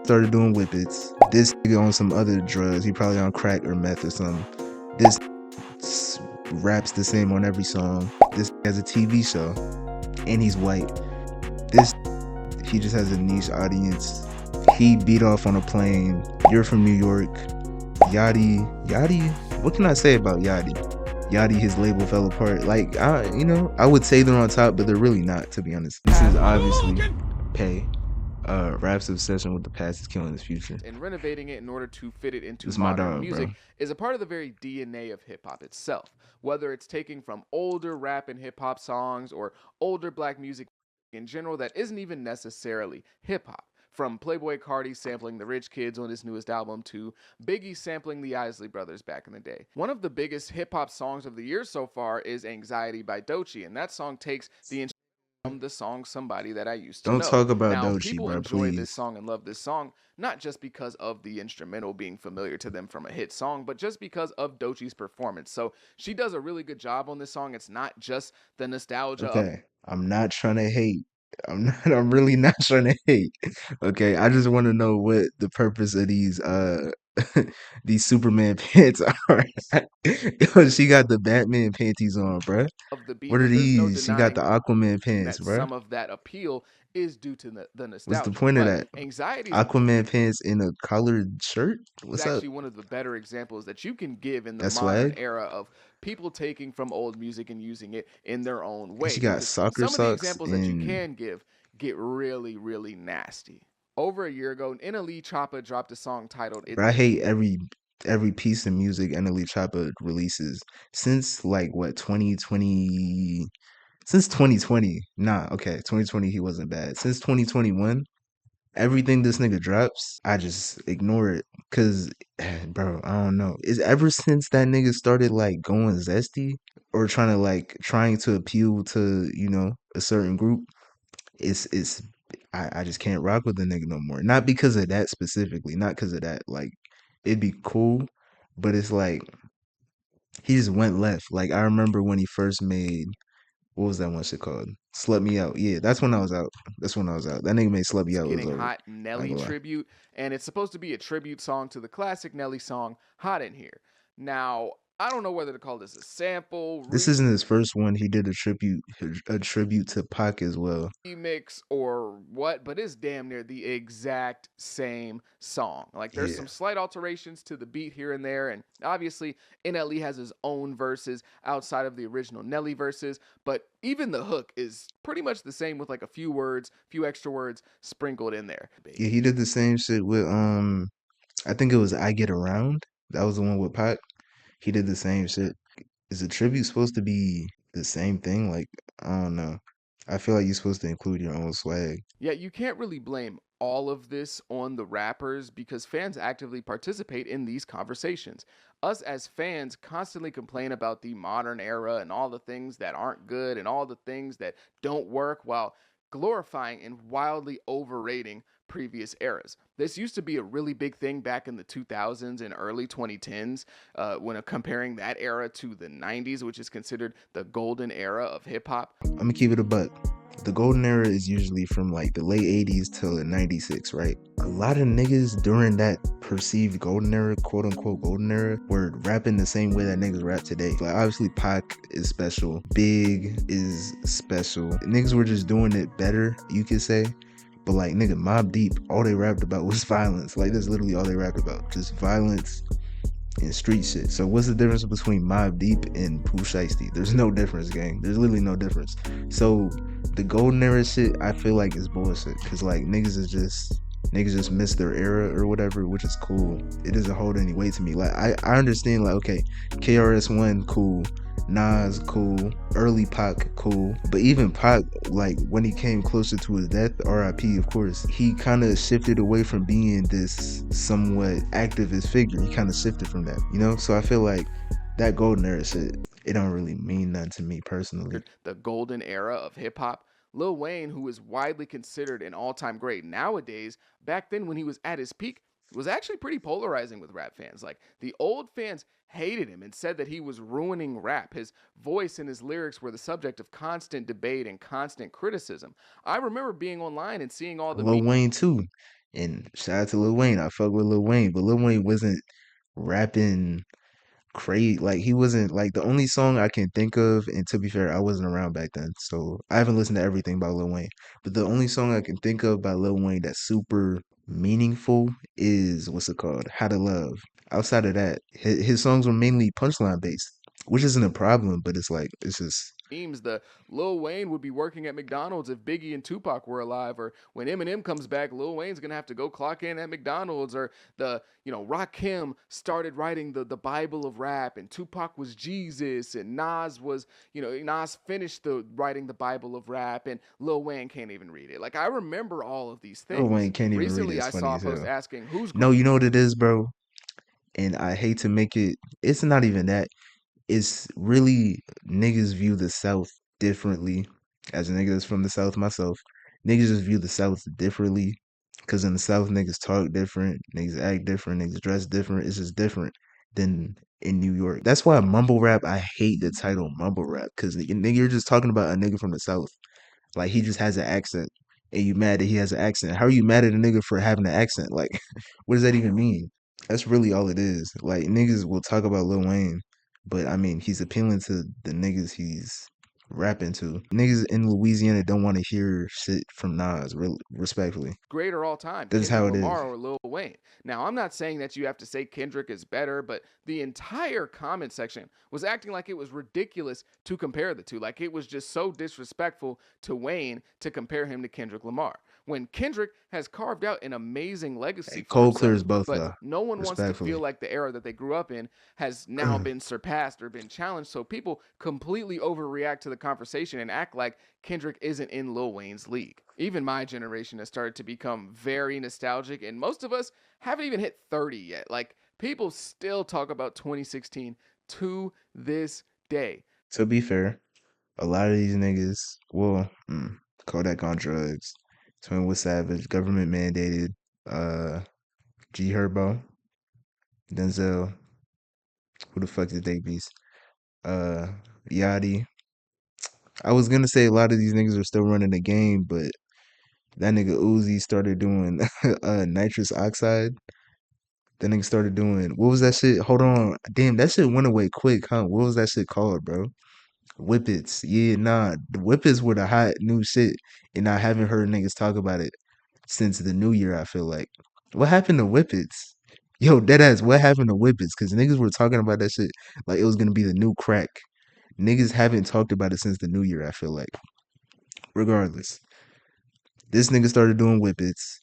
started doing whippets. This nigga on some other drugs. He probably on crack or meth or something. This raps the same on every song. This has a TV show, and he's white. This he just has a niche audience. He beat off on a plane. You're from New York. Yachty. What can I say about Yachty? Yachty, his label fell apart. Like, I would say they're on top, but they're really not, to be honest. This is obviously Pay. Rap's obsession with the past is killing his future. And renovating it in order to fit it into This modern my dog, music bro. is a part of the very DNA of hip-hop itself. Whether it's taking from older rap and hip-hop songs or older black music in general that isn't even necessarily hip-hop. From Playboi Carti sampling the Rich Kids on his newest album to Biggie sampling the Isley Brothers back in the day. One of the biggest hip-hop songs of the year so far is Anxiety by Doechii, and that song takes the from the song Somebody That I Used to Know. Don't talk about Now, Doechii, people bro, enjoy please. this song and love this song, not just because of the instrumental being familiar to them from a hit song, but just because of Doechii's performance. So she does a really good job on this song. It's not just the nostalgia of Okay, I'm not trying to hate. I'm really not trying to hate. Okay, I just want to know what the purpose of these these Superman pants are. Yo, she got the Batman panties on, bruh. the beat, What are but there's no these? She got denying the Aquaman pants, that bruh. some of that appeal is due to the What's the nostalgia. point of But that? Anxiety is Aquaman pants in a collared shirt? What's up? actually one of the better examples that you can give in the That's modern swag. era of people taking from old music and using it in their own And way. she got Because soccer some of the socks examples that you and can give get really, really nasty. Over a year ago, NLE Choppa dropped a song titled I hate every piece of music NLE Choppa releases since like what 2020 since 2020. Nah, okay, 2020 he wasn't bad. Since 2021, everything this nigga drops, I just ignore it cuz bro, I don't know. It's ever since that nigga started like going zesty or trying to appeal to, a certain group, it's I just can't rock with the nigga no more. Not because of that specifically, not because of that. Like it'd be cool, but it's like he just went left. Like I remember when he first made what was that one shit called? Slut Me Out. Yeah, that's when I was out. That's when I was out. That nigga made Slut Me Out was Getting over. Hot I ain't Nelly gonna lie. tribute, and it's supposed to be a tribute song to the classic Nelly song Hot in Here. Now, I don't know whether to call this a sample, This isn't his first one. He did a tribute to Pac as well. remix, or what, but it's damn near the exact same song. Like there's Yeah. some slight alterations to the beat here and there, and obviously NLE has his own verses outside of the original Nelly verses, but even the hook is pretty much the same with like a few extra words sprinkled in there. Yeah, he did the same shit with I think it was I Get Around. That was the one with Pac. He did the same shit. Is a tribute supposed to be the same thing? Like, I don't know. I feel like you're supposed to include your own swag. Yeah, you can't really blame all of this on the rappers because fans actively participate in these conversations. Us as fans constantly complain about the modern era and all the things that aren't good and all the things that don't work while glorifying and wildly overrating previous eras. This used to be a really big thing back in the 2000s and early 2010s when comparing that era to the 90s, which is considered the golden era of hip hop. I'm gonna keep it a buck. The golden era is usually from like the late 80s till 96, right? A lot of niggas during that perceived golden era, quote unquote golden era, were rapping the same way that niggas rap today. Like obviously Pac is special, Big is special. Niggas were just doing it better, you could say. But like nigga, Mobb Deep, all they rapped about was violence. Like that's literally all they rapped about, just violence and street shit. So what's the difference between Mobb Deep and Pooh Shiesty? There's no difference, gang. There's literally no difference. So the golden era shit, I feel like is bullshit. Cause like niggas just miss their era or whatever, which is cool. It doesn't hold any weight to me. Like I understand like okay, KRS-One cool, Nas cool, early Pac cool, but even Pac, like when he came closer to his death, RIP of course, he kind of shifted away from being this somewhat activist figure. He kind of shifted from that, so I feel like that golden era shit, it don't really mean nothing to me personally. The golden era of hip hop. Lil Wayne, who is widely considered an all-time great nowadays, back then when he was at his peak, was actually pretty polarizing with rap fans. Like the old fans hated him and said that he was ruining rap. His voice and his lyrics were the subject of constant debate and constant criticism. I remember being online and seeing all the Lil Wayne too. And shout out to Lil Wayne. I fuck with Lil Wayne, but Lil Wayne wasn't rapping crazy. Like he wasn't like the only song I can think of. And to be fair, I wasn't around back then, so I haven't listened to everything by Lil Wayne. But the only song I can think of by Lil Wayne that's super meaningful is what's it called? How to Love. Outside of that, his songs were mainly punchline based, which isn't a problem, but it's like it's just Memes, the Lil Wayne would be working at McDonald's if Biggie and Tupac were alive, or when Eminem comes back, Lil Wayne's gonna have to go clock in at McDonald's, or Rakim started writing the Bible of rap, and Tupac was Jesus, and Nas finished the writing the Bible of rap, and Lil Wayne can't even read it. Like I remember all of these Lil things. Wayne can't even read it. Recently, It's I funny saw a as post hell. asking who's No, you know what it is, bro? And I hate to make it, it's not even that. It's really niggas view the South differently. As a nigga that's from the South myself, niggas just view the South differently. Cause in the South, niggas talk different, niggas act different, niggas dress different. It's just different than in New York. That's why mumble rap, I hate the title mumble rap. Cause nigga, you're just talking about a nigga from the South. Like he just has an accent. And you mad that he has an accent. How are you mad at a nigga for having an accent? Like, what does that even mean? That's really all it is. Like niggas will talk about Lil Wayne, but I mean he's appealing to the niggas he's rapping to. Niggas in Louisiana don't want to hear shit from Nas, respectfully. greater all time, That's Kendrick how it is. Lamar or Lil Wayne. Now, I'm not saying that you have to say Kendrick is better, but the entire comment section was acting like it was ridiculous to compare the two. Like it was just so disrespectful to Wayne to compare him to Kendrick Lamar. When Kendrick has carved out an amazing legacy Hey, for Cole clears himself, both but though, no one wants to feel respectfully. like the era that they grew up in has now been surpassed or been challenged. So people completely overreact to the conversation and act like Kendrick isn't in Lil Wayne's league. Even my generation has started to become very nostalgic, and most of us haven't even hit 30 yet. Like, people still talk about 2016 to this day. To be fair, a lot of these niggas, well, Kodak on drugs, Twin with Savage, government mandated, uh, G Herbo, Denzel, who the fuck is Davies? Uh, Yachty. I was gonna say a lot of these niggas are still running the game, but that nigga Uzi started doing nitrous oxide. That nigga started doing what was that shit? Hold on, damn, that shit went away quick, huh? What was that shit called, bro? Whippets. Yeah, nah, the Whippets were the hot new shit, and I haven't heard niggas talk about it since the new year. I feel like what happened to Whippets? Yo, deadass, what happened to Whippets? Because niggas were talking about that shit like it was gonna be the new crack. Niggas haven't talked about it since the new year. I feel like, regardless, this nigga started doing Whippets.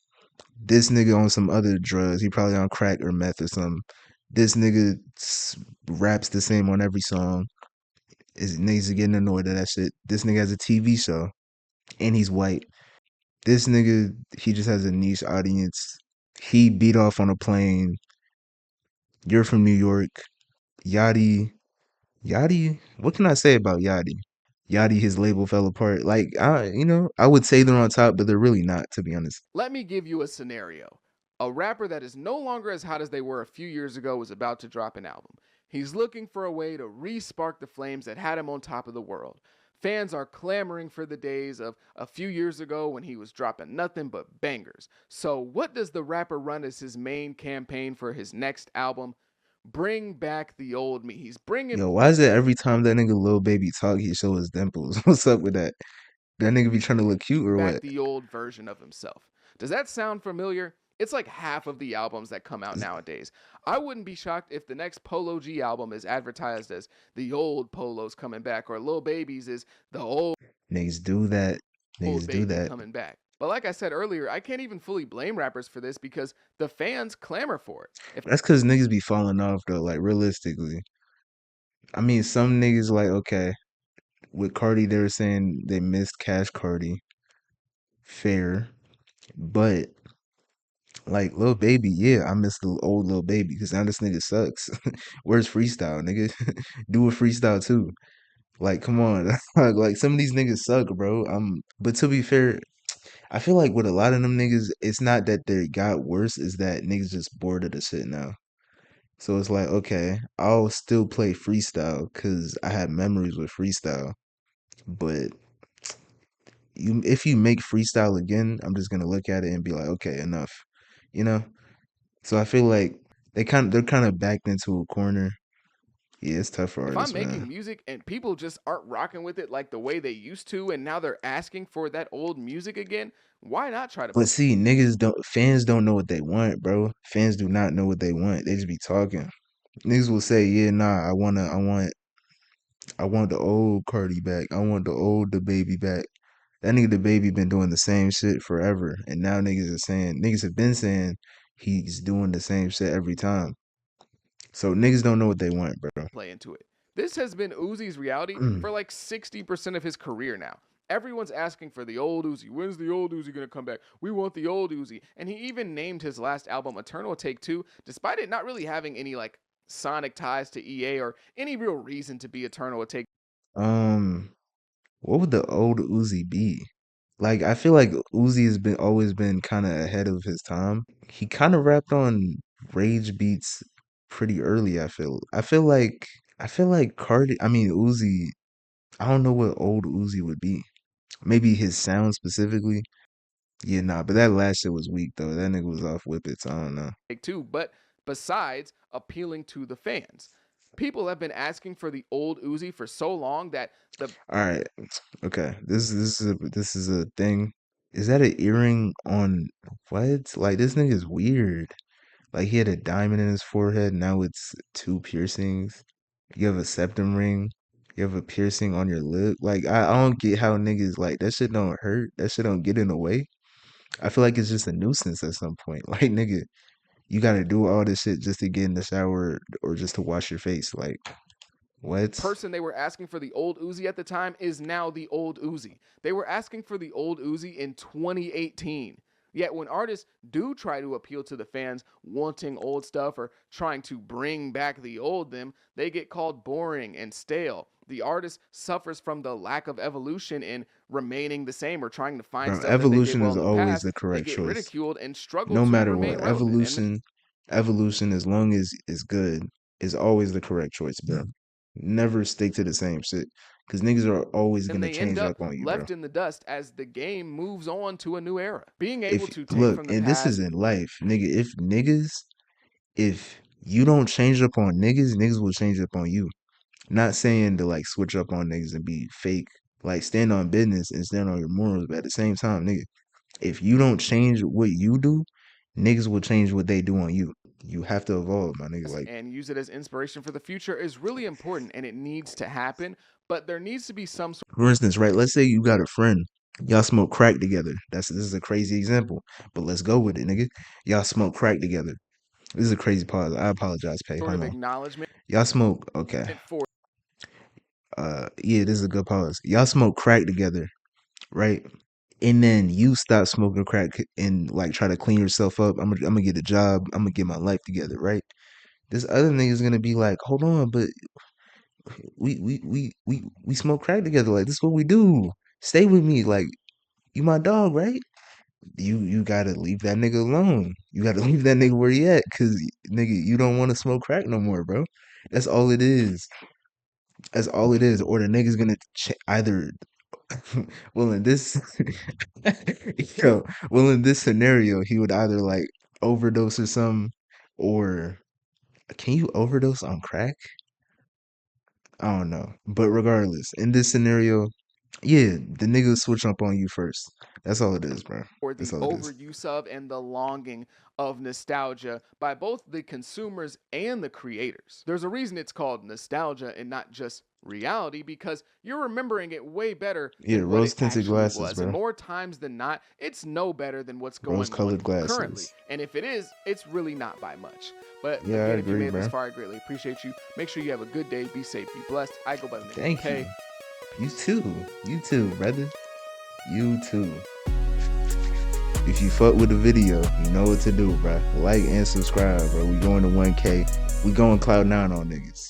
This nigga on some other drugs. He probably on crack or meth or something. This nigga raps the same on every song. Is niggas are getting annoyed at that shit. This nigga has a TV show and he's white. This nigga, he just has a niche audience. He beat off on a plane. You're from New York. Yachty, Yachty. What can I say about Yachty? Yachty, his label fell apart. Like I would say they're on top, but they're really not, to be honest. Let me give you a scenario. A rapper that is no longer as hot as they were a few years ago is about to drop an album. He's looking for a way to re spark the flames that had him on top of the world. Fans are clamoring for the days of a few years ago when he was dropping nothing but bangers. So, what does the rapper run as his main campaign for his next album? Bring back the old me. He's bringing Yo, why is it every time that nigga Lil Baby talk, he show his dimples? What's up with that? That nigga be trying to look cute or back what? the old version of himself. Does that sound familiar? It's like half of the albums that come out nowadays. I wouldn't be shocked if the next Polo G album is advertised as the old Polo's coming back, or Lil Baby's is the Niggas do that. old Niggas do baby that. coming back. But like I said earlier, I can't even fully blame rappers for this because the fans clamor for it. If That's cause niggas be falling off though, like realistically. I mean, some niggas like, okay, with Cardi, they were saying they missed Cash Cardi. Fair. But like Lil Baby, yeah, I miss the old Lil Baby because now this nigga sucks. Where's freestyle, nigga? Do a freestyle too. Like, come on. Like some of these niggas suck, bro. But to be fair, I feel like with a lot of them niggas, it's not that they got worse, is that niggas just bored of the shit now. So it's like, okay, I'll still play freestyle because I have memories with freestyle. But if you make freestyle again, I'm just gonna look at it and be like, okay, enough. you know? So I feel like they're kind of backed into a corner. Yeah, it's tough for If I'm artists, making man. music and people just aren't rocking with it like the way they used to, and now they're asking for that old music again, why not try to But see, fans don't know what they want, bro. Fans do not know what they want. They just be talking. Niggas will say, yeah, nah, I want the old Cardi back. I want the old the baby back. That nigga the baby been doing the same shit forever. And now niggas have been saying he's doing the same shit every time. So niggas don't know what they want, bro. play into it? This has been Uzi's reality for like 60% of his career now. Everyone's asking for the old Uzi. When's the old Uzi gonna come back? We want the old Uzi. And he even named his last album Eternal Take Two, despite it not really having any like sonic ties to EA or any real reason to be Eternal Take um, what would the old Uzi be? Like I feel like Uzi has been always been kind of ahead of his time. He kind of rapped on rage beats pretty early, I feel. I feel like Uzi, I don't know what old Uzi would be. Maybe his sound specifically. Yeah, nah, but that last shit was weak though. That nigga was off Whippets. I don't know. Two. But besides appealing to the fans, people have been asking for the old Uzi for so long that the All right. Okay. This is a thing. Is that an earring on what? Like this nigga's weird. Like he had a diamond in his forehead. Now it's two piercings. You have a septum ring. You have a piercing on your lip. Like I don't get how niggas like that shit don't hurt. That shit don't get in the way. I feel like it's just a nuisance at some point. Like nigga, you gotta do all this shit just to get in the shower or just to wash your face. Like what? person they were asking for the old Uzi at the time is now the old Uzi. They were asking for the old Uzi in 2018. Yet when artists do try to appeal to the fans wanting old stuff or trying to bring back the old them, they get called boring and stale. The artist suffers from the lack of evolution in remaining the same or trying to find Bro, stuff that they did evolution well is in the always past. the They correct get choice. ridiculed and struggle No to matter remain what. relevant. And Evolution, as long as it's good, is always the correct choice, bro. Never stick to the same shit. Cause niggas are always then gonna they end change up up on you, bro. left in the dust as the game moves on to a new era. Being able If to take look, from the and this is past in life, nigga. If you don't change up on niggas, niggas will change up on you. Not saying to like switch up on niggas and be fake. Like stand on business and stand on your morals, but at the same time, nigga, if you don't change what you do, niggas will change what they do on you. You have to evolve, my nigga. Like, and use it as inspiration for the future is really important and it needs to happen, but there needs to be some for instance, right? Let's say you got a friend. Y'all smoke crack together. This is a crazy example, but let's go with it, nigga. Y'all smoke crack together. This is a crazy pause. I apologize, Pay. sort Hold of on. acknowledgement Y'all smoke. Okay. for Yeah, this is a good pause. Y'all smoke crack together, right? And then you stop smoking crack and like try to clean yourself up. I'm gonna get a job. I'm gonna get my life together, right? This other nigga is gonna be like, hold on, but we smoke crack together. Like this is what we do. Stay with me. Like you my dog, right? You gotta leave that nigga alone. You gotta leave that nigga where he at, cause nigga, you don't want to smoke crack no more, bro. That's all it is. That's all it is. Or the nigga's gonna either. Well, in this, in this scenario, he would either like overdose or something, or can you overdose on crack? I don't know. But regardless, in this scenario, yeah, the nigga switch up on you first. That's all it is, bro. That's the all it is. overuse of and the longing of nostalgia by both the consumers and the creators. There's a reason it's called nostalgia and not just reality because you're remembering it way better Yeah, than what it rose tinted actually glasses, was. And bro. more times than not, it's no better than what's Rose going on colored currently. glasses. And if it is, it's really not by much. But Yeah, I again, if you agree, made it this bro. far, I greatly appreciate you. Make sure you have a good day, be safe, be blessed. I go by the name Thank of K. you. You too. You too, brother. You too. If you fuck with the video, you know what to do, bro. Like and subscribe, bro. We going to 1K. We going Cloud9 on niggas.